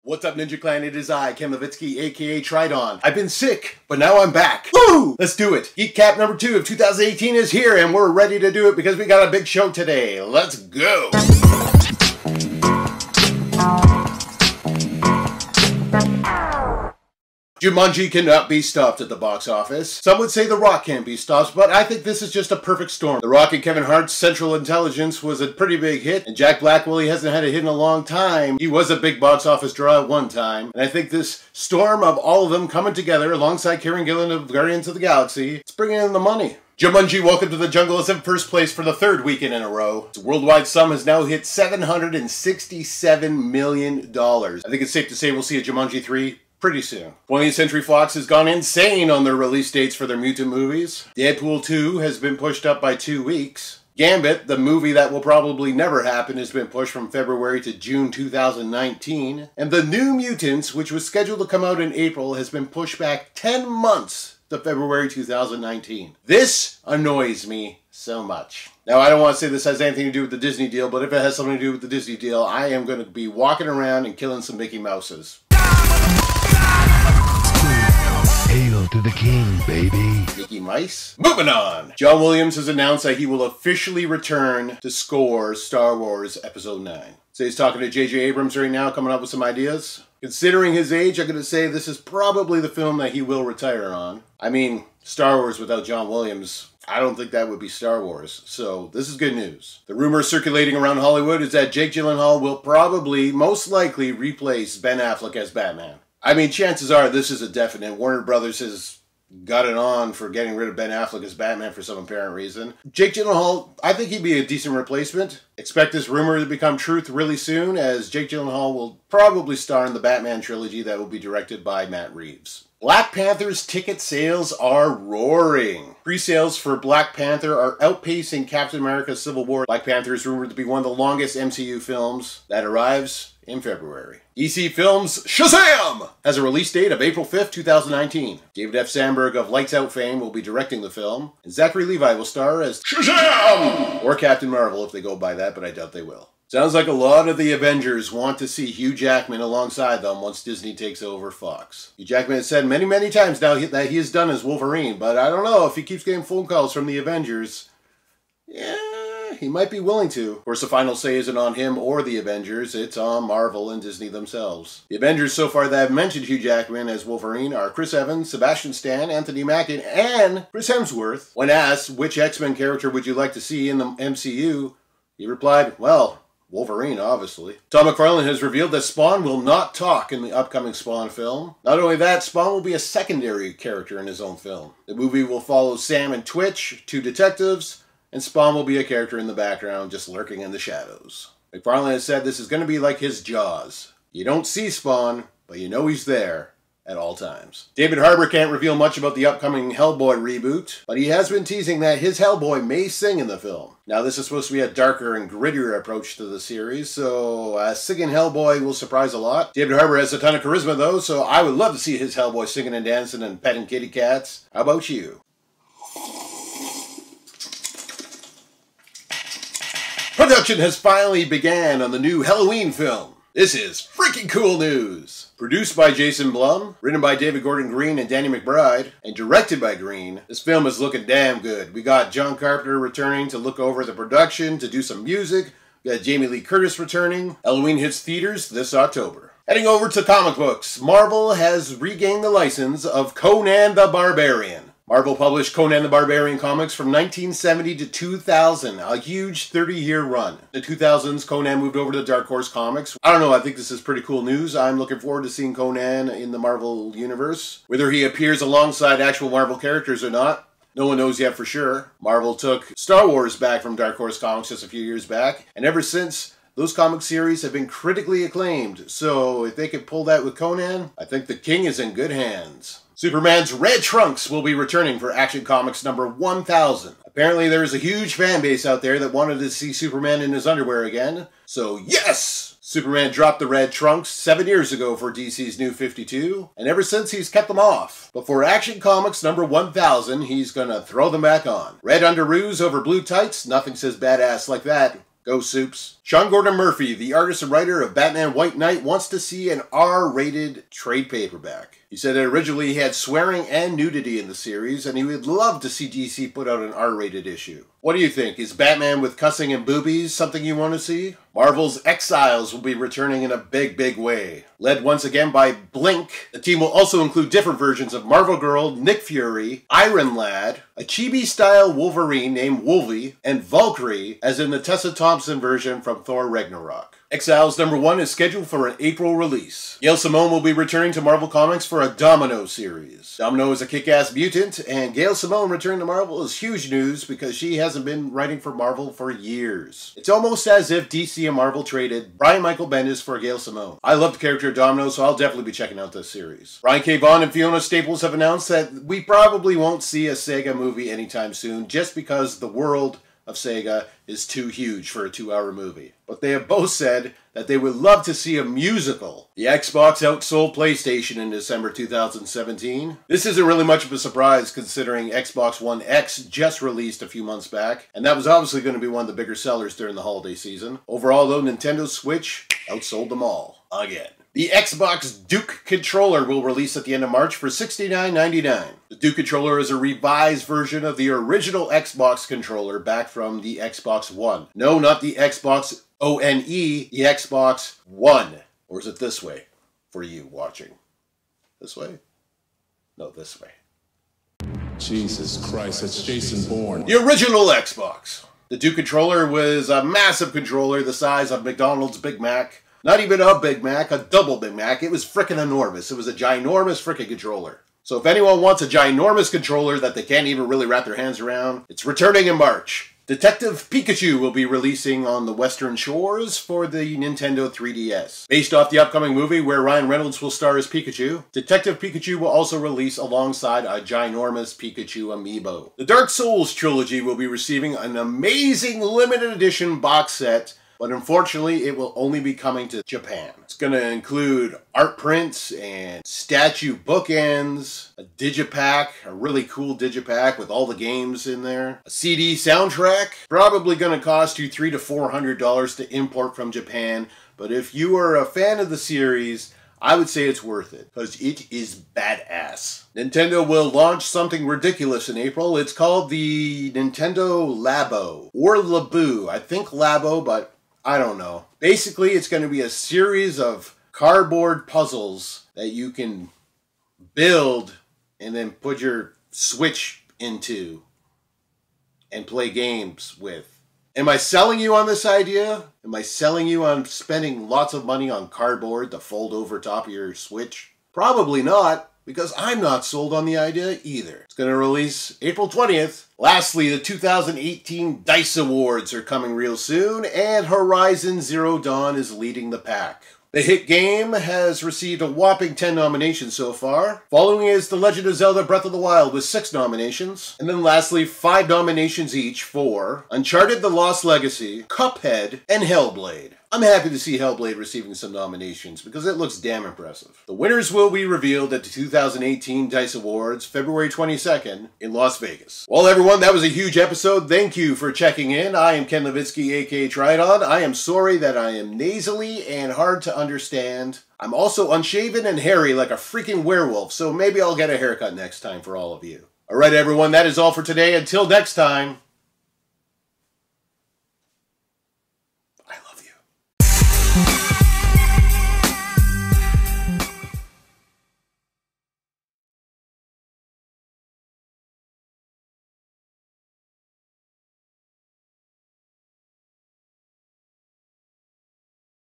What's up, Ninja Clan? It is I, Ken Livitski, aka Tridon. I've been sick, but now I'm back. Woo! Let's do it. GeekCap number 2 of 2018 is here, and we're ready to do it because we got a big show today. Let's go! Jumanji cannot be stopped at the box office. Some would say The Rock can't be stopped, but I think this is just a perfect storm. The Rock and Kevin Hart's Central Intelligence was a pretty big hit, and Jack Black, well, he hasn't had a hit in a long time. He was a big box office draw at one time, and I think this storm of all of them coming together alongside Kieran Gillen of Guardians of the Galaxy, it's bringing in the money. Jumanji Welcome to the Jungle is in first place for the third weekend in a row. Its worldwide sum has now hit $767 million. I think it's safe to say we'll see a Jumanji 3 pretty soon. 20th Century Fox has gone insane on their release dates for their mutant movies. Deadpool 2 has been pushed up by 2 weeks. Gambit, the movie that will probably never happen, has been pushed from February to June 2019. And The New Mutants, which was scheduled to come out in April, has been pushed back 10 months to February 2019. This annoys me so much. Now, I don't want to say this has anything to do with the Disney deal, but if it has something to do with the Disney deal, I am going to be walking around and killing some Mickey Mouses. Hail to the king, baby. Mickey Mice? Moving on! John Williams has announced that he will officially return to score Star Wars Episode 9. So he's talking to J.J. Abrams right now, coming up with some ideas. Considering his age, I'm going to say this is probably the film that he will retire on. I mean, Star Wars without John Williams, I don't think that would be Star Wars. So this is good news. The rumor circulating around Hollywood is that Jake Gyllenhaal will probably, most likely, replace Ben Affleck as Batman. I mean, chances are this is a definite. Warner Brothers has got it on for getting rid of Ben Affleck as Batman for some apparent reason. Jake Gyllenhaal, I think he'd be a decent replacement. Expect this rumor to become truth really soon, as Jake Gyllenhaal will probably star in the Batman trilogy that will be directed by Matt Reeves. Black Panther's ticket sales are roaring. Pre-sales for Black Panther are outpacing Captain America Civil War. Black Panther is rumored to be one of the longest MCU films that arrives in February. DC Films' Shazam! Has a release date of April 5th, 2019. David F. Sandberg of Lights Out fame will be directing the film, and Zachary Levi will star as Shazam! Or Captain Marvel if they go by that, but I doubt they will. Sounds like a lot of the Avengers want to see Hugh Jackman alongside them once Disney takes over Fox. Hugh Jackman has said many, many times now that he is done as Wolverine, but I don't know if he keeps getting phone calls from the Avengers. Yeah, he might be willing to. Of course, the final say isn't on him or the Avengers, it's on Marvel and Disney themselves. The Avengers so far that have mentioned Hugh Jackman as Wolverine are Chris Evans, Sebastian Stan, Anthony Mackie, and Chris Hemsworth. When asked which X-Men character would you like to see in the MCU, he replied, well, Wolverine, obviously. Todd McFarlane has revealed that Spawn will not talk in the upcoming Spawn film. Not only that, Spawn will be a secondary character in his own film. The movie will follow Sam and Twitch, 2 detectives, and Spawn will be a character in the background, just lurking in the shadows. McFarlane has said this is going to be like his Jaws. You don't see Spawn, but you know he's there at all times. David Harbour can't reveal much about the upcoming Hellboy reboot, but he has been teasing that his Hellboy may sing in the film. Now, this is supposed to be a darker and grittier approach to the series, so singing Hellboy will surprise a lot. David Harbour has a ton of charisma, though, so I would love to see his Hellboy singing and dancing and petting kitty cats. How about you? Production has finally began on the new Halloween film. This is freaking cool news! Produced by Jason Blum, written by David Gordon Green and Danny McBride, and directed by Green, this film is looking damn good. We got John Carpenter returning to look over the production, to do some music. We got Jamie Lee Curtis returning. Halloween hits theaters this October. Heading over to comic books, Marvel has regained the license of Conan the Barbarian. Marvel published Conan the Barbarian comics from 1970 to 2000, a huge 30-year run. In the 2000s, Conan moved over to Dark Horse Comics. I don't know, I think this is pretty cool news. I'm looking forward to seeing Conan in the Marvel Universe. Whether he appears alongside actual Marvel characters or not, no one knows yet for sure. Marvel took Star Wars back from Dark Horse Comics just a few years back, and ever since, those comic series have been critically acclaimed. So if they could pull that with Conan, I think the king is in good hands. Superman's red trunks will be returning for Action Comics number 1000. Apparently there's a huge fan base out there that wanted to see Superman in his underwear again. So yes! Superman dropped the red trunks 7 years ago for DC's New 52, and ever since he's kept them off. But for Action Comics number 1000, he's gonna throw them back on. Red underoos over blue tights, nothing says badass like that. Go Soups. Sean Gordon Murphy, the artist and writer of Batman White Knight, wants to see an R-rated trade paperback. He said that originally he had swearing and nudity in the series, and he would love to see DC put out an R-rated issue. What do you think? Is Batman with cussing and boobies something you want to see? Marvel's Exiles will be returning in a big way. Led once again by Blink, the team will also include different versions of Marvel Girl, Nick Fury, Iron Lad, a chibi-style Wolverine named Wolvie, and Valkyrie, as in the Tessa Thompson version from Thor Ragnarok. Exiles #1 is scheduled for an April release. Gail Simone will be returning to Marvel Comics for a Domino series. Domino is a kick-ass mutant, and Gail Simone returning to Marvel is huge news because she hasn't been writing for Marvel for years. It's almost as if DC and Marvel traded Brian Michael Bendis for Gail Simone. I love the character of Domino, so I'll definitely be checking out this series. Brian K. Vaughan and Fiona Staples have announced that we probably won't see a Sega movie anytime soon, just because the world of Sega is too huge for a 2-hour movie. But they have both said that they would love to see a musical. The Xbox outsold PlayStation in December 2017. This isn't really much of a surprise considering Xbox One X just released a few months back, and that was obviously going to be one of the bigger sellers during the holiday season. Overall though, Nintendo Switch outsold them all. Again. The Xbox Duke controller will release at the end of March for $69.99. The Duke controller is a revised version of the original Xbox controller back from the Xbox One. No, not the Xbox ONE, the Xbox One. Or is it this way for you watching? This way? No, this way. Jesus Christ, that's Jason Bourne. The original Xbox. The Duke controller was a massive controller the size of McDonald's Big Mac. Not even a Big Mac, a double Big Mac. It was frickin' enormous. It was a ginormous frickin' controller. So if anyone wants a ginormous controller that they can't even really wrap their hands around, it's returning in March. Detective Pikachu will be releasing on the Western Shores for the Nintendo 3DS. Based off the upcoming movie where Ryan Reynolds will star as Pikachu, Detective Pikachu will also release alongside a ginormous Pikachu amiibo. The Dark Souls trilogy will be receiving an amazing limited edition box set, but unfortunately it will only be coming to Japan. It's going to include art prints and statue bookends, a digipack, a really cool digipack with all the games in there, a CD soundtrack, probably going to cost you $300 to $400 to import from Japan, but if you are a fan of the series, I would say it's worth it, because it is badass. Nintendo will launch something ridiculous in April. It's called the Nintendo Labo, or Laboo. I think Labo, but I don't know. Basically, it's going to be a series of cardboard puzzles that you can build and then put your Switch into and play games with. Am I selling you on this idea? Am I selling you on spending lots of money on cardboard to fold over top of your Switch? Probably not, because I'm not sold on the idea either. It's going to release April 20th. Lastly, the 2018 DICE Awards are coming real soon, and Horizon Zero Dawn is leading the pack. The hit game has received a whopping 10 nominations so far. Following is The Legend of Zelda Breath of the Wild with 6 nominations. And then lastly, 5 nominations each for Uncharted: The Lost Legacy, Cuphead, and Hellblade. I'm happy to see Hellblade receiving some nominations because it looks damn impressive. The winners will be revealed at the 2018 DICE Awards, February 22nd in Las Vegas. Well, everyone, that was a huge episode. Thank you for checking in. I am Ken Livitski, aka Tridon. I am sorry that I am nasally and hard to understand. I'm also unshaven and hairy like a freaking werewolf, so maybe I'll get a haircut next time for all of you. Alright, everyone, that is all for today. Until next time,